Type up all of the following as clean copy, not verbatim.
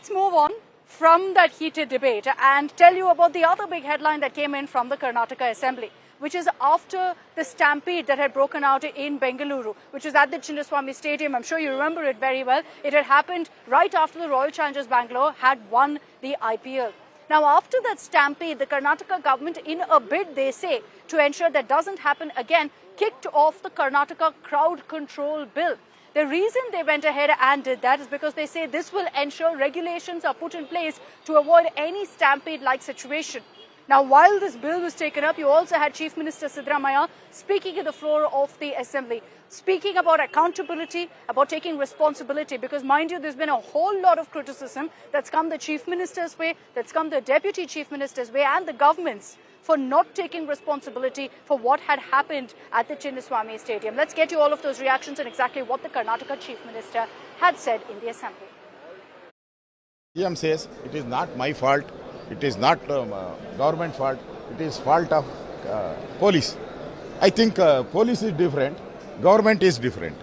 let's move on from that heated debate and tell you about the other big headline that came in from the Karnataka Assembly, which is after the stampede that had broken out in Bengaluru, which is at the Chinnaswamy Stadium. I'm sure you remember it very well. It had happened right after the Royal Challengers Bangalore had won the IPL. Now, after that stampede, the Karnataka government, in a bid, they say, to ensure that doesn't happen again, kicked off the Karnataka Crowd Control Bill. The reason they went ahead and did that is because they say this will ensure regulations are put in place to avoid any stampede-like situation. Now, while this bill was taken up, you also had Chief Minister Siddaramaiah speaking at the floor of the Assembly, speaking about accountability, about taking responsibility, because mind you, there's been a whole lot of criticism that's come the Chief Minister's way, that's come the Deputy Chief Minister's way and the government's for not taking responsibility for what had happened at the Chinnaswamy Stadium. Let's get you all of those reactions and exactly what the Karnataka Chief Minister had said in the Assembly. CM says it is not my fault, it is not government fault, it is fault of police. I think police is different, government is different.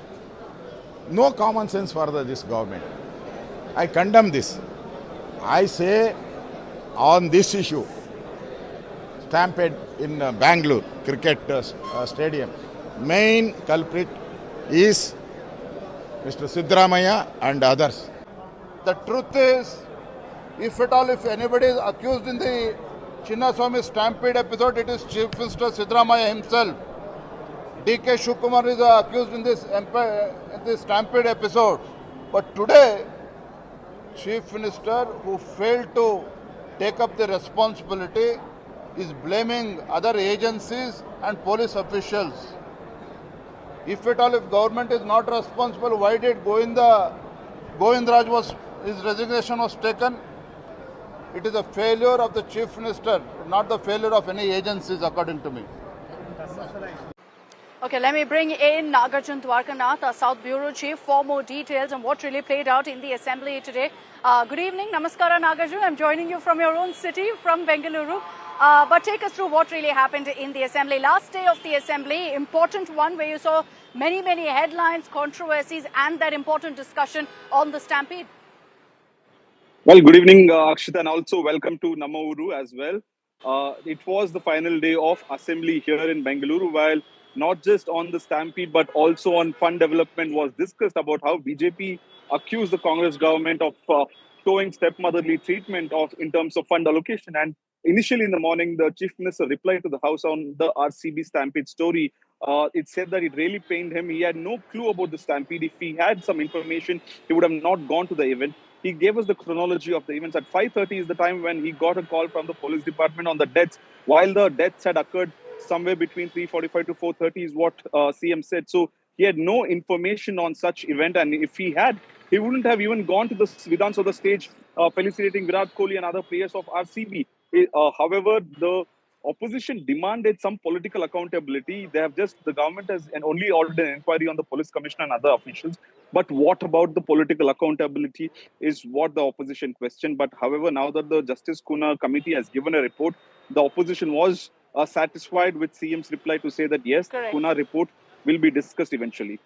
No common sense for this government. I condemn this. I say on this issue, stampede in Bangalore cricket stadium, main culprit is Mr. Siddaramaiah and others. The truth is, if anybody is accused in the Chinnaswamy Stampede episode, it is Chief Minister Siddaramaiah himself. D.K. Shivakumar is accused in this Stampede episode. But today, Chief Minister, who failed to take up the responsibility, is blaming other agencies and police officials. If government is not responsible, why did Govindraj his resignation was taken? It is a failure of the Chief Minister, not the failure of any agencies, according to me. Okay, let me bring in Nagarjun Dwarkanath, our South Bureau Chief, for more details on what really played out in the Assembly today. Good evening. Namaskara, Nagarjun. I'm joining you from your own city, from Bengaluru. But take us through what really happened in the Assembly. Last day of the Assembly, important one where you saw many headlines, controversies and that important discussion on the stampede. Well, good evening, Akshita, and also welcome to Namma as well. It was the final day of Assembly here in Bengaluru, while not just on the stampede, but also on fund development was discussed about how BJP accused the Congress government of showing stepmotherly treatment in terms of fund allocation. And initially in the morning, the Chief Minister replied to the House on the RCB stampede story. It said that it really pained him. He had no clue about the stampede. If he had some information, he would have not gone to the event. He gave us the chronology of the events. At 5:30 is the time when he got a call from the police department on the deaths. While the deaths had occurred somewhere between 3:45 to 4:30 is what CM said. So he had no information on such event. And if he had, he wouldn't have even gone to the Vidhan Sabha stage felicitating Virat Kohli and other players of RCB. However, the opposition demanded some political accountability. The government has only ordered an inquiry on the police commissioner and other officials. But what about the political accountability is what the opposition questioned. But however, now that the Justice Kuna committee has given a report, the opposition was satisfied with CM's reply to say that yes, Correct. Kuna report will be discussed eventually.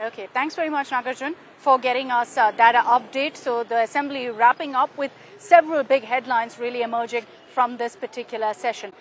Okay, thanks very much, Nagarjun, for getting us that update. So the Assembly wrapping up with several big headlines really emerging from this particular session.